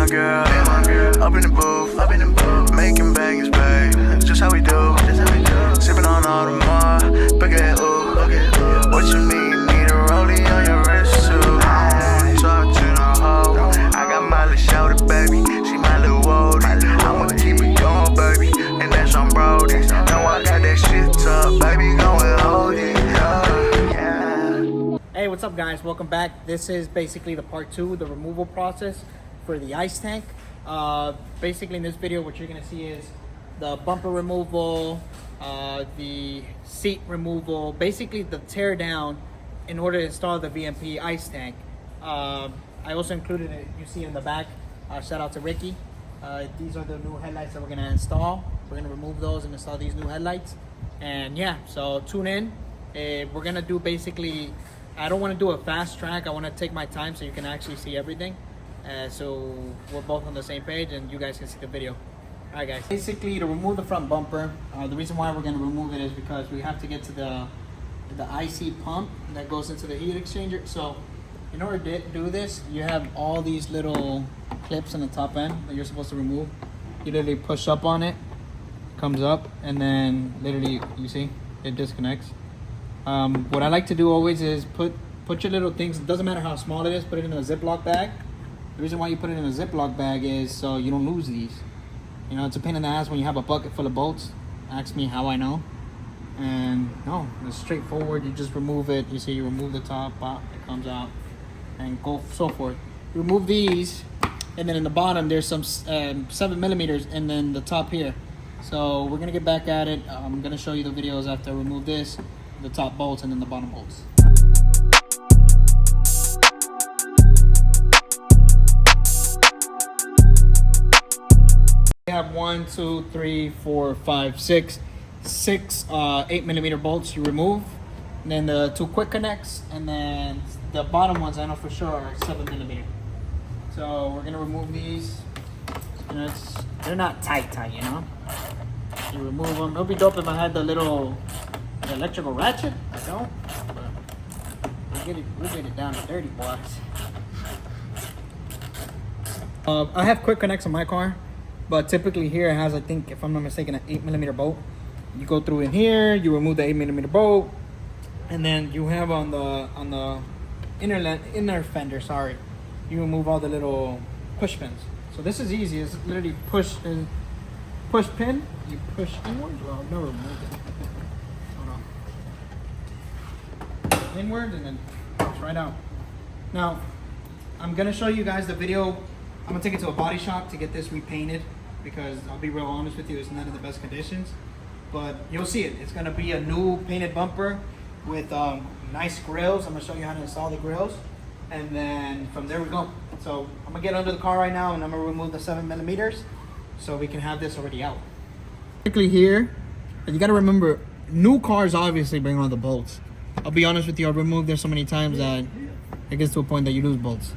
my girl. Up in the booth, making bangers, babe. It's just how we do. Sipping on all the more, baguette, ooh. What you mean? Need a rollie on your wrist, too. Talk to the hoe. I got my little shoulder, baby. She my little woldie. I'ma keep it going, baby. And that's on Brody. Know I got that shit up, baby. Going hold it, yeah. Hey, what's up, guys? Welcome back. This is basically the part 2, the removal process for the ice tank. Basically in this video, what you're gonna see is the bumper removal, the seat removal, basically the tear down in order to install the VMP ice tank. I also included it, you see in the back, shout out to Ricky. These are the new headlights that we're gonna install. We're gonna remove those and install these new headlights. And yeah, so tune in. We're gonna do basically, I don't want to do a fast track. I want to take my time so you can actually see everything. So we're both on the same page and you guys can see the video. All right, guys. Basically, to remove the front bumper, the reason why we're going to remove it is because we have to get to the IC pump that goes into the heat exchanger. So in order to do this, you have all these little clips on the top end that you're supposed to remove. You literally push up on it, comes up, and then literally, you see, it disconnects. What I like to do always is put your little things, it doesn't matter how small it is, put it in a Ziploc bag. The reason why you put it in a Ziploc bag is so you don't lose these. You know, it's a pain in the ass when you have a bucket full of bolts. Ask me how I know. And no, it's straightforward. You just remove it. You see, you remove the top, it comes out, and go so forth. You remove these, and then in the bottom there's some 7mm, and then the top here. So we're gonna get back at it. I'm gonna show you the videos after I remove this, the top bolts, and then the bottom bolts. We have 1, 2, 3, 4, 5, 6 8mm bolts you remove, and then the 2 quick connects, and then the bottom ones I know for sure are 7mm. So we're gonna remove these. You know, they're not tight, you know. You remove them. It'll be dope if I had the little electrical ratchet. I don't, but we'll get it down to dirty, boys. I have quick connects on my car, but typically here it has, I think, if I'm not mistaken, an 8mm bolt. You go through in here, you remove the 8mm bolt, and then you have on the inner fender, sorry, you remove all the little push pins. So this is easy. It's literally push pin. You push inwards. Well, I've never removed it. Inward, and then it's right out. Now I'm gonna show you guys the video. I'm gonna take it to a body shop to get this repainted, because I'll be real honest with you, it's not in the best conditions, but you'll see it. It's gonna be a new painted bumper with nice grills. I'm gonna show you how to install the grills, and then from there we go. So I'm gonna get under the car right now, and I'm gonna remove the 7mm so we can have this already out. Quickly here, you gotta remember, new cars obviously bring on the bolts. I'll be honest with you, I've removed this so many times that it gets to a point that you lose bolts.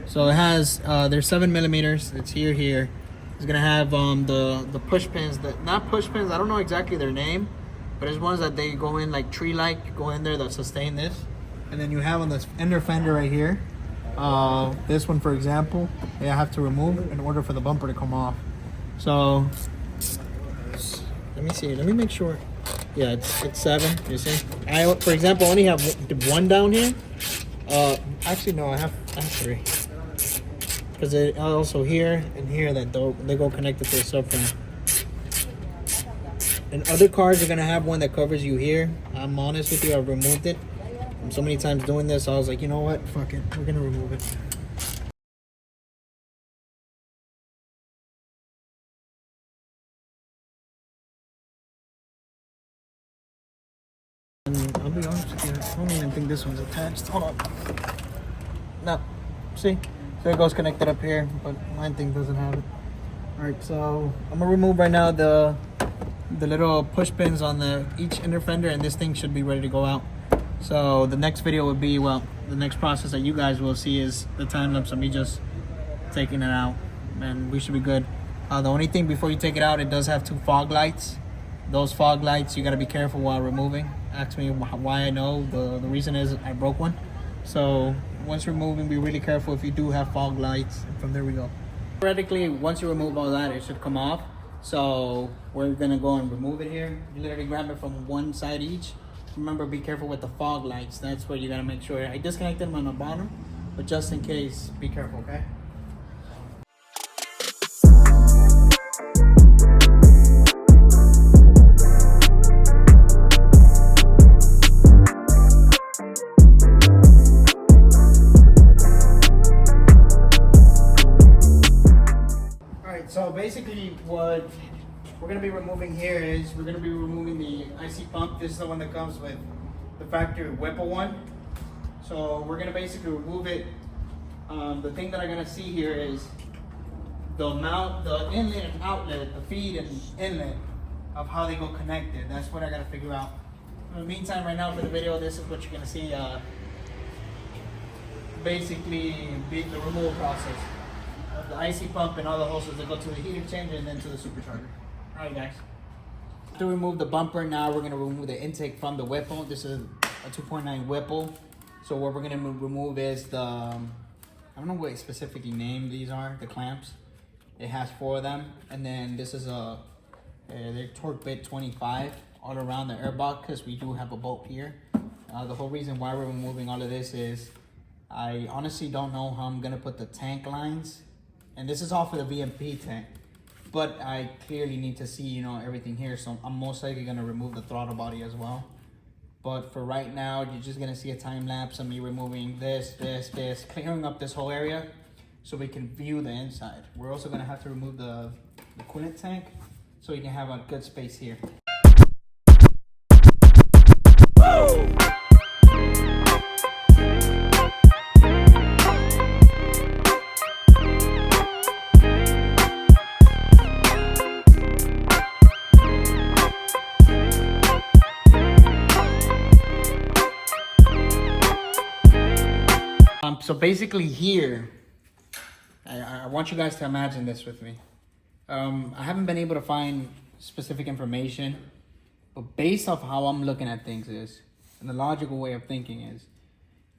So it has, there's 7mm, it's here. It's gonna have the push pins, not push pins, I don't know exactly their name, but it's ones that they go in like tree-like, go in there that sustain this. And then you have on this inner fender right here, this one for example, I have to remove in order for the bumper to come off. So, let me see, let me make sure. Yeah, it's 7, you see? I, for example, only have 1 down here. Actually, no, I have 3. Because it also here and here that they go connected to the subframe. And other cars are going to have one that covers you here. I'm honest with you, I've removed it. And so many times doing this, I was like, you know what? Fuck it, we're going to remove it. I'll be honest with you, I don't even think this one's attached. Hold on. No. See? So it goes connected up here, but my thing doesn't have it. Alright, so I'm gonna remove right now the little push pins on each inner fender, and this thing should be ready to go out. So the next video would be, well, the next process that you guys will see is the time lapse of me just taking it out, and we should be good. The only thing before you take it out, it does have 2 fog lights. Those fog lights, you gotta be careful while removing. Ask me why I know. The reason is I broke one. So once removing, be really careful if you do have fog lights. And from there we go. Theoretically, once you remove all that, it should come off. So we're gonna go and remove it here. You literally grab it from one side each. Remember, be careful with the fog lights. That's where you gotta make sure. I disconnected them on the bottom, but just in case, be careful, okay? So basically what we're going to be removing here is we're going to be removing the IC pump. This is the one that comes with the factory Whipple one. So we're going to basically remove it. The thing that I'm going to see here is the inlet and outlet, the feed and inlet of how they go connected. That's what I got to figure out. In the meantime, right now for the video, this is what you're going to see. Basically the removal process of the IC pump and all the hoses that go to the heat exchanger and then to the supercharger. Alright guys. To remove the bumper, now we're going to remove the intake from the Whipple. This is a 2.9 Whipple. So what we're going to remove is the, I don't know what specifically name these are, the clamps. It has 4 of them. And then this is they're torque bit 25 all around the air box because we do have a bolt here. The whole reason why we're removing all of this is I honestly don't know how I'm going to put the tank lines. And this is all for the VMP tank, but I clearly need to see, you know, everything here. So I'm most likely gonna remove the throttle body as well. But for right now, you're just gonna see a time lapse of me removing this, clearing up this whole area so we can view the inside. We're also gonna have to remove the coolant tank so you can have a good space here. So basically here, I want you guys to imagine this with me. I haven't been able to find specific information, but based off how I'm looking at things is, and the logical way of thinking is,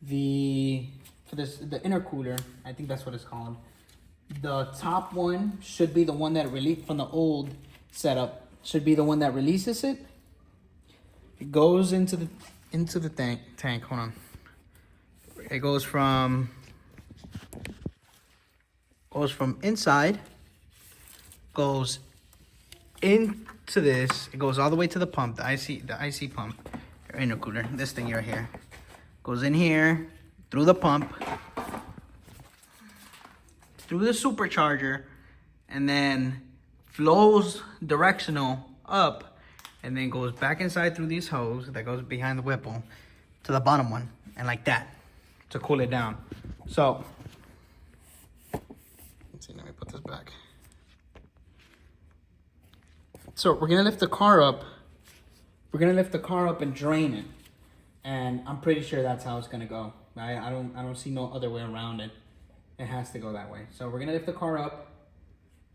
the intercooler, I think that's what it's called. The top one should be the one that from the old setup, should be the one that releases it. It goes into the tank. Hold on. It goes from inside, goes into this. It goes all the way to the pump, the IC pump, or intercooler. This thing right here goes in here through the pump, through the supercharger, and then flows directional up, and then goes back inside through these hoses that goes behind the Whipple to the bottom one, and like that, to cool it down. So let's see, let me put this back. So we're gonna lift the car up. We're gonna lift the car up and drain it, and I'm pretty sure that's how it's gonna go. I don't see no other way around it. It has to go that way. So we're gonna lift the car up.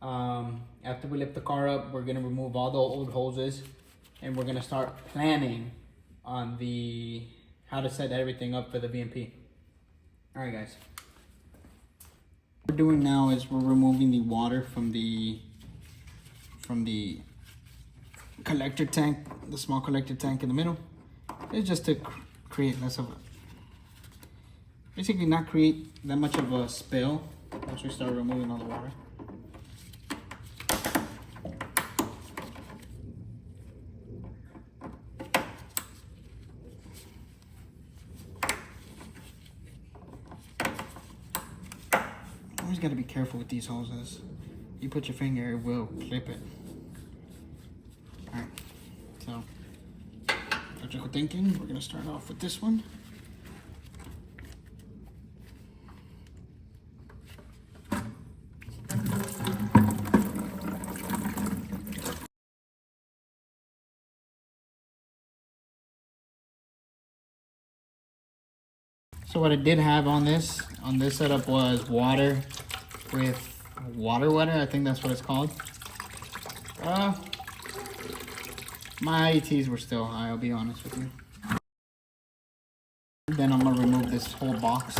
After we lift the car up, we're gonna remove all the old hoses, and we're gonna start planning on how to set everything up for the VMP. All right, guys. What we're doing now is we're removing the water from the collector tank, the small collector tank in the middle. It's just to create less of a, basically not create that much of a spill once we start removing all the water. Always got to be careful with these hoses. You put your finger, it will clip it. Alright, so logical thinking, we're going to start off with this one. So what I did have on this setup was water with water wetter. I think that's what it's called. My IETs were still high, I'll be honest with you. Then I'm gonna remove this whole box.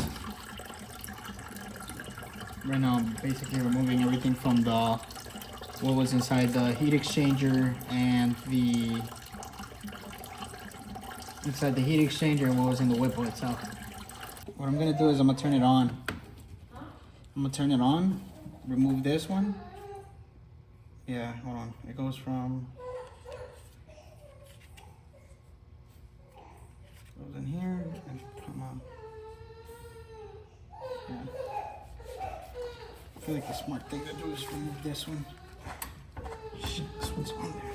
Right now I'm basically removing everything from what was inside the heat exchanger and what was in the Whipple itself. What I'm gonna do is I'm gonna turn it on. Remove this one. Yeah, hold on. It goes in here and come on. Yeah. I feel like the smart thing to do is remove this one. Shit, this one's on there.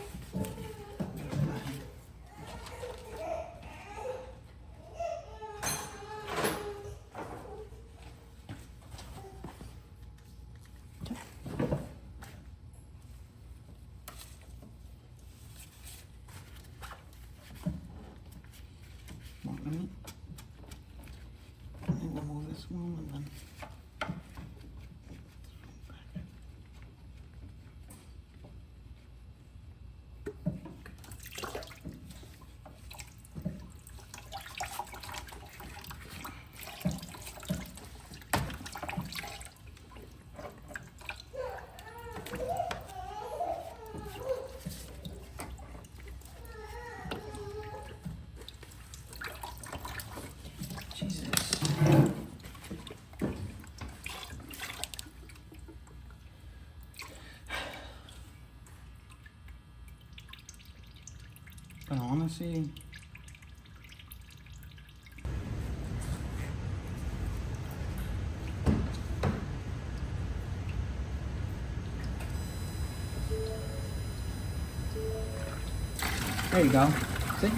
Let me remove this one and then. But honestly, there you go. See?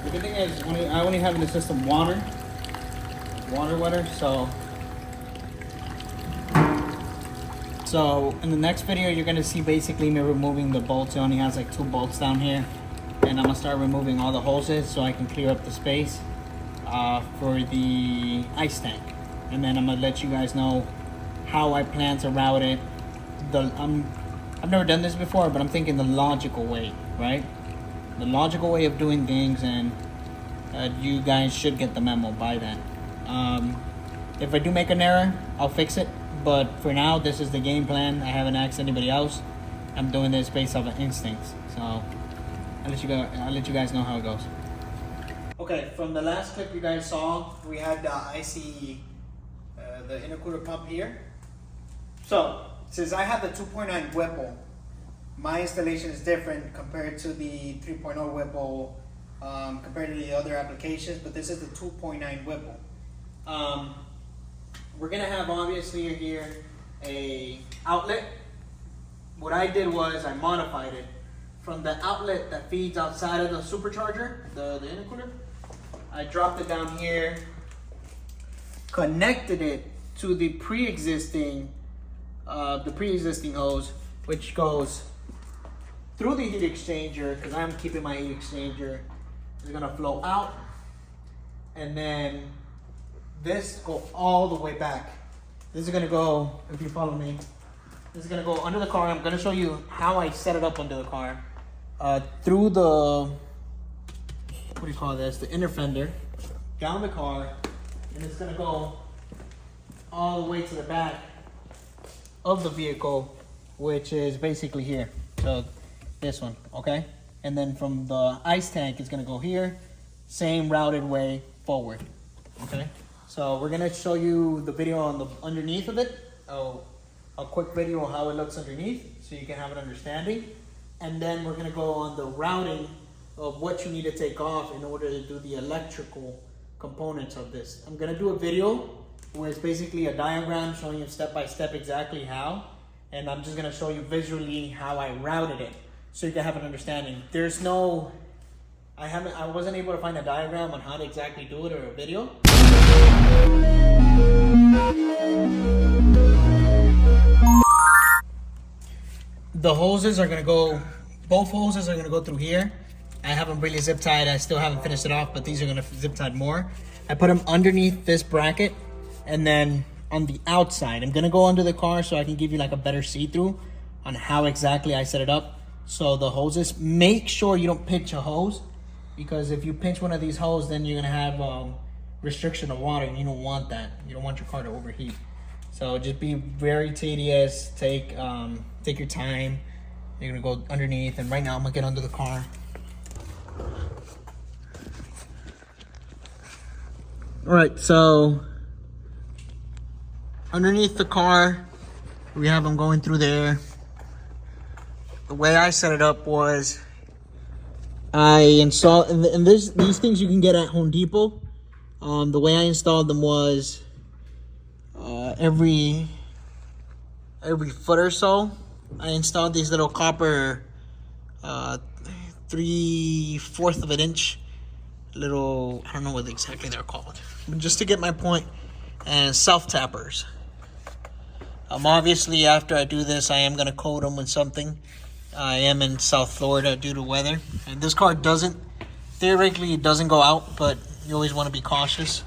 The good thing is I only have in the system water wetter, so in the next video you're gonna see basically me removing the bolts. It only has like 2 bolts down here, and I'm gonna start removing all the hoses so I can clear up the space for the ice tank, and then I'm gonna let you guys know how I plan to route it. I've never done this before, but I'm thinking the logical way, right? The logical way of doing things, and you guys should get the memo by then. If I do make an error, I'll fix it, but for now this is the game plan. I haven't asked anybody else. I'm doing this based off of instincts, so I'll let you guys know how it goes. Okay, from the last clip you guys saw, we had the the intercooler pump here. So since I have the 2.9 Whipple, my installation is different compared to the 3.0 Whipple, compared to the other applications, but this is the 2.9 Whipple. We're gonna have obviously here a outlet. What I did was I modified it from the outlet that feeds outside of the supercharger, the intercooler. I dropped it down here, connected it to the pre-existing hose, which goes through the heat exchanger, because I'm keeping my heat exchanger. It's gonna flow out, and then this go all the way back. This is gonna go, if you follow me, this is gonna go under the car. I'm gonna show you how I set it up under the car. Through the, what do you call this? The inner fender, down the car, and it's gonna go all the way to the back of the vehicle, which is basically here. So this one, okay? And then from the ice tank, it's gonna go here, same routed way forward, okay? So we're gonna show you the video on the underneath of it, a quick video of how it looks underneath, so you can have an understanding. And then we're gonna go on the routing of what you need to take off in order to do the electrical components of this. I'm gonna do a video where it's basically a diagram showing you step by step exactly how, and I'm just gonna show you visually how I routed it, so you can have an understanding. There's no, I wasn't able to find a diagram on how to exactly do it or a video. The hoses are gonna go, both hoses are gonna go through here. I haven't really zip tied, I still haven't finished it off, but these are gonna zip tied more. I put them underneath this bracket, and then on the outside, I'm gonna go under the car so I can give you like a better see-through on how exactly I set it up. So the hoses, make sure you don't pinch a hose, because if you pinch one of these hoses, then you're gonna have restriction of water, and you don't want that. You don't want your car to overheat. So just be very tedious, take your time. You're gonna go underneath, and right now I'm gonna get under the car. All right, so underneath the car, we have them going through there. The way I set it up was I installed, and these things you can get at Home Depot. The way I installed them was every foot or so, I installed these little copper 3/4 of an inch little, I don't know what exactly they're called, but just to get my point, and self tappers. Obviously after I do this, I am going to coat them with something. I am in South Florida due to weather, and this car doesn't, theoretically it doesn't go out, but you always want to be cautious.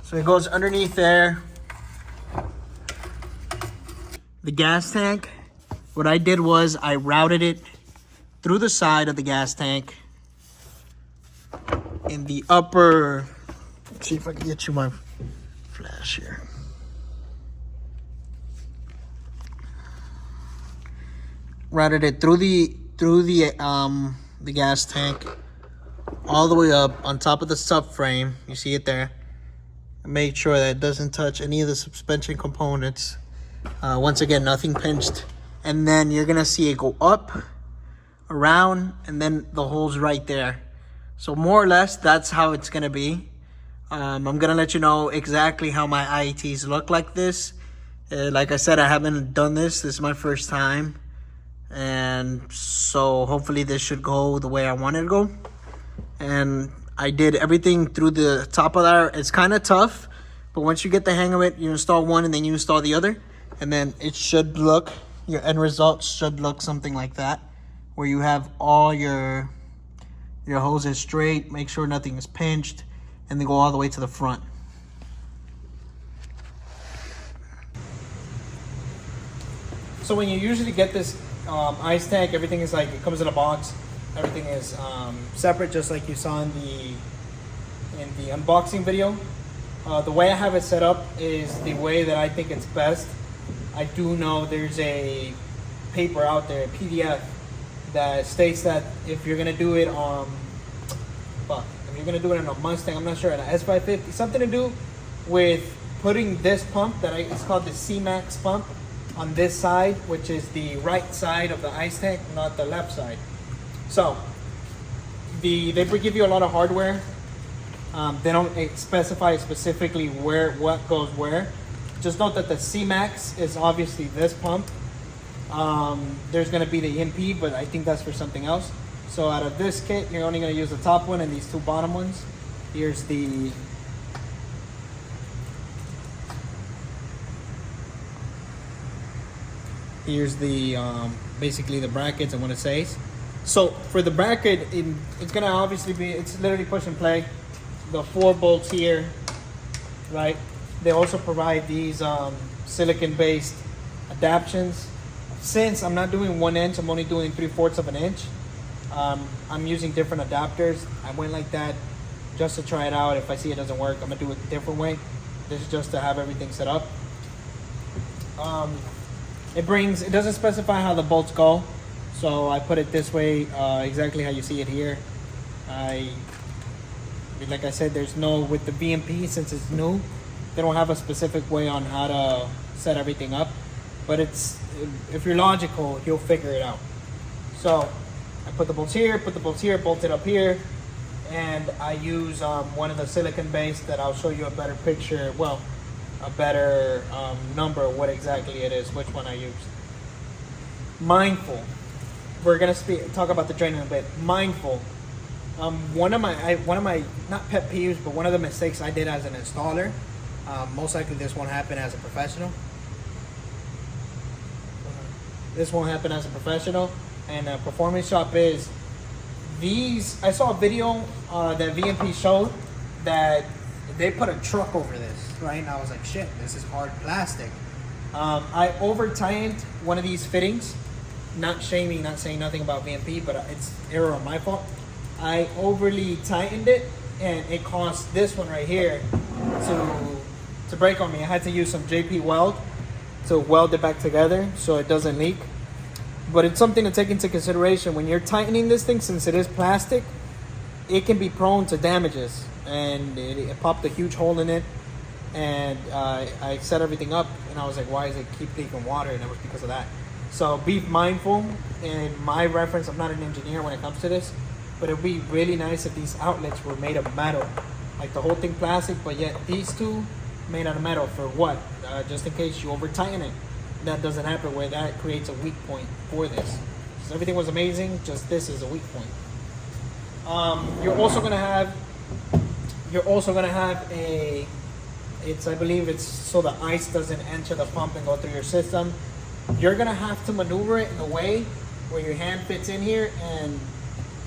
So it goes underneath there. The gas tank, what I did was I routed it through the side of the gas tank in the upper, let's see if I can get you my flash here. Routed it through the gas tank all the way up on top of the subframe. You see it there. Make sure that it doesn't touch any of the suspension components. Once again, nothing pinched. And then you're gonna see it go up, around, and then the hole's right there. So more or less, that's how it's gonna be. I'm gonna let you know exactly how my IETs look like this. Like I said, I haven't done this. This is my first time. And so hopefully this should go the way I want it to go. And I did everything through the top of that. It's kind of tough, but once you get the hang of it, you install one and then you install the other, and then it should look, your end result should look something like that, where you have all your hoses straight, make sure nothing is pinched, and they go all the way to the front. So when you usually get this ice tank, everything is like, it comes in a box. Everything is separate, just like you saw in the unboxing video. The way I have it set up is the way that I think it's best. I do know there's a paper out there, a PDF, that states that if you're gonna do it on, if you're gonna do it on a Mustang, I'm not sure, an S550, something to do with putting this pump it's called the C-Max pump on this side, which is the right side of the ice tank, not the left side. So they give you a lot of hardware. They don't specify specifically what goes where. Just note that the C-Max is obviously this pump. There's going to be the MP, but I think that's for something else. So out of this kit, you're only going to use the top one and these two bottom ones. Here's the basically the brackets and what it says. So for the bracket, it's gonna obviously be, it's literally push and play. The 4 bolts here, right? They also provide these silicon-based adaptions. Since I'm not doing 1 inch, I'm only doing 3/4 of an inch. I'm using different adapters. I went like that just to try it out. If I see it doesn't work, I'm gonna do it a different way. This is just to have everything set up. It doesn't specify how the bolts go, so I put it this way, exactly how you see it here. Like I said, there's no, with the VMP, since it's new, they don't have a specific way on how to set everything up, but if you're logical, you'll figure it out. So I put the bolts here, bolted up here, and I use one of the silicon based that I'll show you a better picture. Well, a better number of what exactly it is, which one I used. Mindful. We're gonna talk about the drain in a bit. Mindful. One of my not pet peeves, but one of the mistakes I did as an installer. Most likely this won't happen as a professional. This won't happen as a professional. And a performance shop is these. I saw a video that VMP showed that they put a truck over this, right? And I was like, shit, this is hard plastic. I over tightened one of these fittings. Not shaming, not saying nothing about VMP, but it's error on my fault. I overly tightened it, and it caused this one right here to break on me. I had to use some JP weld to weld it back together so it doesn't leak. But it's something to take into consideration when you're tightening this thing. Since it is plastic, it can be prone to damages, and it popped a huge hole in it. And I set everything up, and I was like, why does it keep leaking water? And it was because of that. So be mindful. In my reference, I'm not an engineer when it comes to this, but it would be really nice if these outlets were made of metal, like the whole thing plastic, but yet these two made out of metal. For what? Just in case you over tighten it. That doesn't happen, where that creates a weak point for this. So everything was amazing, just this is a weak point. You're also gonna have a, I believe it's so the ice doesn't enter the pump and go through your system. You're gonna have to maneuver it in a way where your hand fits in here and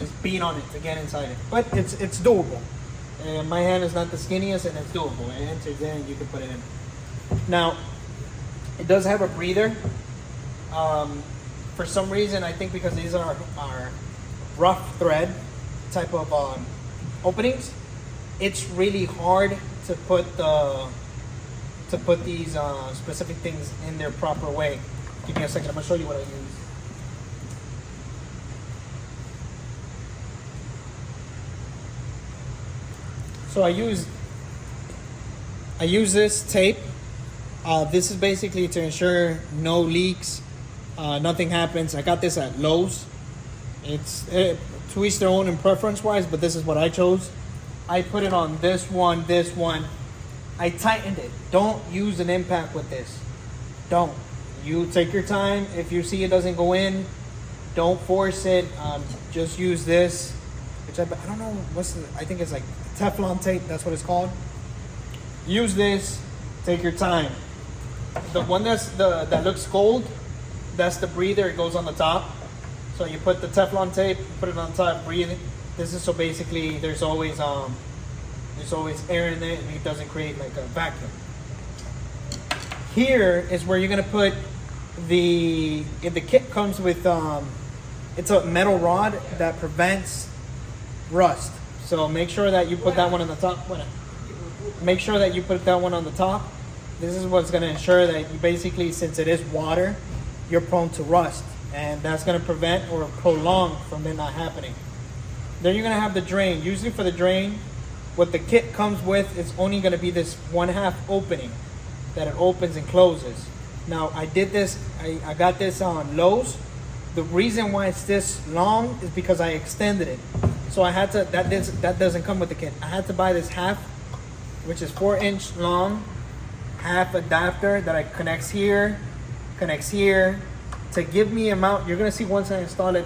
just beat on it to get inside it. But it's doable. And my hand is not the skinniest, and it's doable. It enters in, you can put it in. Now, it does have a breather. For some reason, I think because these are rough thread type of openings, it's really hard to put these specific things in their proper way. Give me a second. I'm gonna show you what I use. So I use this tape. This is basically to ensure no leaks, nothing happens. I got this at Lowe's. It's to each their own in preference wise, but this is what I chose. I put it on this one. I tightened it. Don't use an impact with this. Don't. You take your time. If you see it doesn't go in, don't force it. Just use this, which I don't know I think it's like Teflon tape. That's what it's called. Use this. Take your time. The one that looks gold, that's the breather. It goes on the top. So you put the Teflon tape, put it on top, breathe. This is so basically there's always air in it, and it doesn't create like a vacuum. Here is where you're gonna put the kit comes with it's a metal rod that prevents rust. So make sure that you put that one on the top. Make sure that you put that one on the top. This is what's going to ensure that you basically, since it is water, you're prone to rust, and that's going to prevent or prolong from it not happening. Then you're going to have the drain. Usually for the drain, what the kit comes with is only going to be this 1/2 opening that it opens and closes. Now I did this, I got this on Lowe's. The reason why it's this long is because I extended it. So I had to, that doesn't come with the kit. I had to buy this half, which is 4-inch long, half adapter that connects here to give me amount. You're gonna see once I install it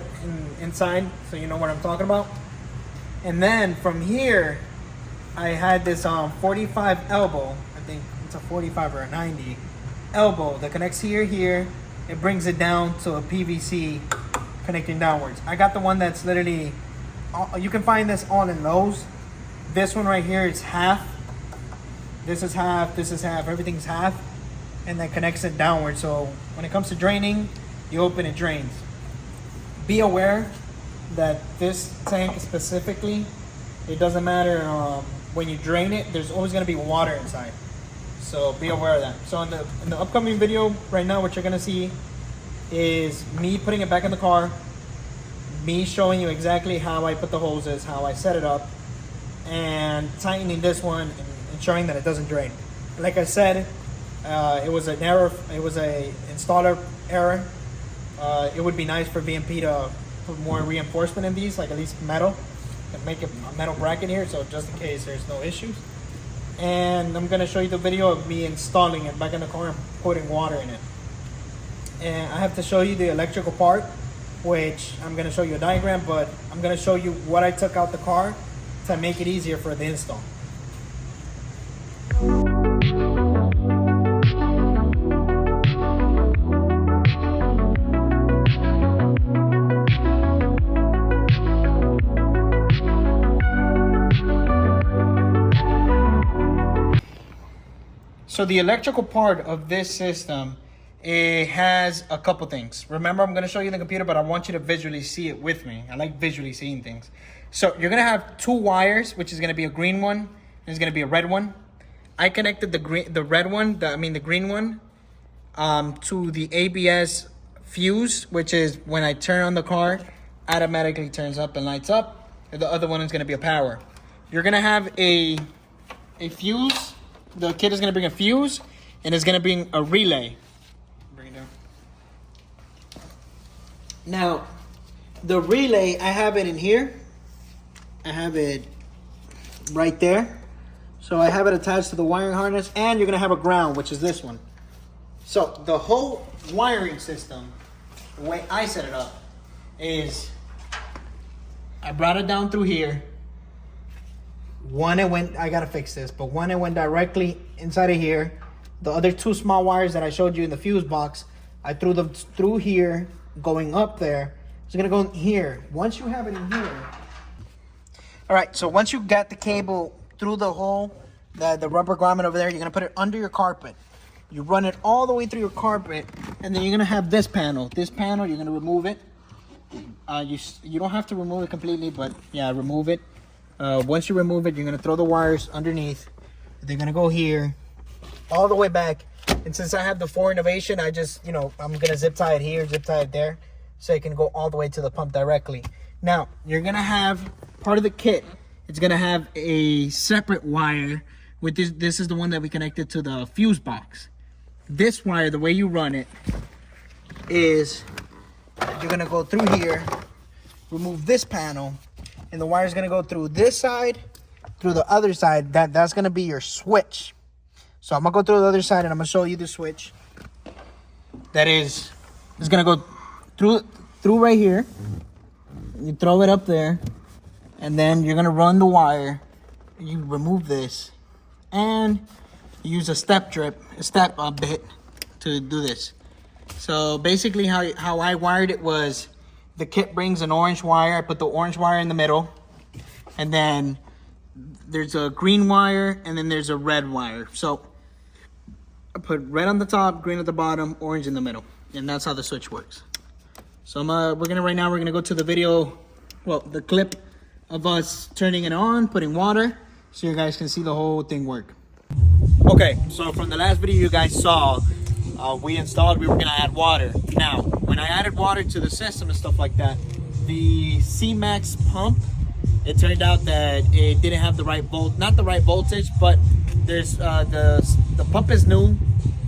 inside, so you know what I'm talking about. And then from here, I had this 45 elbow. I think it's a 45 or a 90 elbow that connects here. It brings it down to a PVC connecting downwards. I got the one that's literally, you can find this all in Lowe's. This one right here is half. This is half, everything's half, and that connects it downward. So when it comes to draining, you open, it drains. Be aware that this tank specifically, it doesn't matter when you drain it, there's always gonna be water inside. So be aware of that. So in the upcoming video right now, what you're gonna see is me putting it back in the car, me showing you exactly how I put the hoses, how I set it up, and tightening this one and ensuring that it doesn't drain. Like I said, it was an error. It was a installer error. It would be nice for VMP to put more reinforcement in these, like at least metal, and make a metal bracket here, so just in case there's no issues. and I'm gonna show you the video of me installing it back in the car and putting water in it. And I have to show you the electrical part, which I'm gonna show you a diagram, but I'm gonna show you what I took out the car to make it easier for the install. So the electrical part of this system, it has a couple things. Remember, I'm gonna show you the computer, but I want you to visually see it with me. I like visually seeing things. So you're gonna have two wires, which is gonna be a green one, and it's gonna be a red one. I connected the red one, the green one, to the ABS fuse, which is when I turn on the car, automatically turns up and lights up. And the other one is gonna be a power. You're gonna have a fuse. The kit is gonna bring a fuse, and it's gonna bring a relay. Bring it down. Now, the relay, I have it in here. I have it right there. So I have it attached to the wiring harness, and you're gonna have a ground, which is this one. So the whole wiring system, the way I set it up, is I brought it down through here. One, it went, I gotta fix this, but one, it went directly inside of here. The other two small wires that I showed you in the fuse box, I threw them through here, going up there. It's gonna go in here. Once you have it in here. All right, so once you got the cable through the hole, the rubber grommet over there, you're gonna put it under your carpet. You run it all the way through your carpet, and then you're gonna have this panel. This panel, you're gonna remove it. You don't have to remove it completely, but yeah, remove it. Once you remove it, you're gonna throw the wires underneath. They're gonna go here, all the way back. And since I have the 4 Innovation, I just, I'm gonna zip tie it here, zip tie it there, so it can go all the way to the pump directly. Now, you're gonna have part of the kit. It's gonna have a separate wire with this. This is the one that we connected to the fuse box. This wire, the way you run it, is you're gonna go through here, remove this panel, and the wire is gonna go through this side, through the other side. That's gonna be your switch. So I'm gonna go through the other side, and I'm gonna show you the switch. That is gonna go through right here. You throw it up there, and then you're gonna run the wire. You remove this, and you use a step bit to do this. So basically, how I wired it was, the kit brings an orange wire. I put the orange wire in the middle, and then there's a green wire, and then there's a red wire. So I put red on the top, green at the bottom, orange in the middle, and that's how the switch works. So we're gonna go to the video, well, the clip of us turning it on, putting water, so you guys can see the whole thing work. Okay, so from the last video you guys saw, we were gonna add water. Now, when I added water to the system and stuff like that, the C-Max pump, it turned out that it didn't have the right not the right voltage, but there's the pump is new.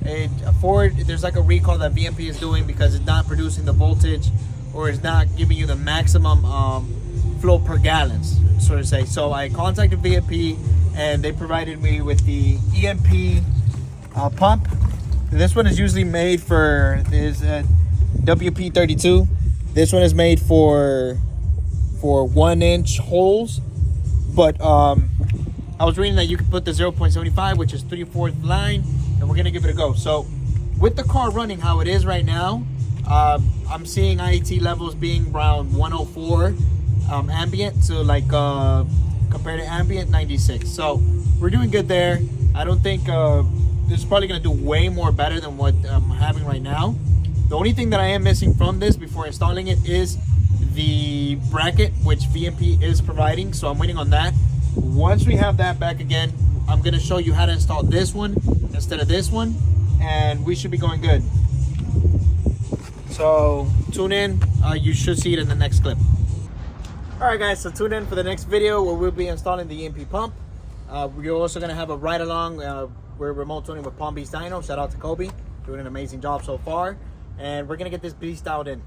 There's like a recall that VMP is doing because it's not producing the voltage, or it's not giving you the maximum flow per gallon, so to say. So I contacted VMP, and they provided me with the EMP pump. This one is usually made for WP32. This one is made for 1-inch holes, but I was reading that you can put the 0.75, which is 3/4 line, and we're gonna give it a go. So with the car running how it is right now, I'm seeing IAT levels being around 104 ambient, so like compared to ambient, 96. So we're doing good there. I don't think this is probably gonna do way more better than what I'm having right now. The only thing that I am missing from this before installing it is the bracket, which VMP is providing, so I'm waiting on that. Once we have that back again, I'm gonna show you how to install this one instead of this one, and we should be going good. So tune in, you should see it in the next clip. All right guys, so tune in for the next video where we'll be installing the EMP pump. We're also gonna have a ride along. We're remote tuning with Palm Beach Dyno. Shout out to Kobe, doing an amazing job so far. And we're gonna get this beast out in.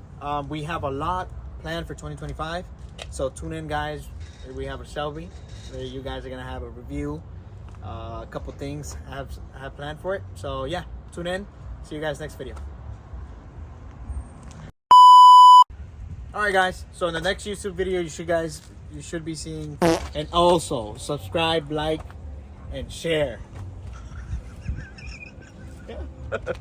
We have a lot planned for 2025, so tune in guys. We have a Shelby. You guys are gonna have a review A couple things I have planned for it. So yeah, tune in. See you guys next video. All right, guys. So in the next YouTube video, you should be seeing, and also subscribe, like, and share. Yeah.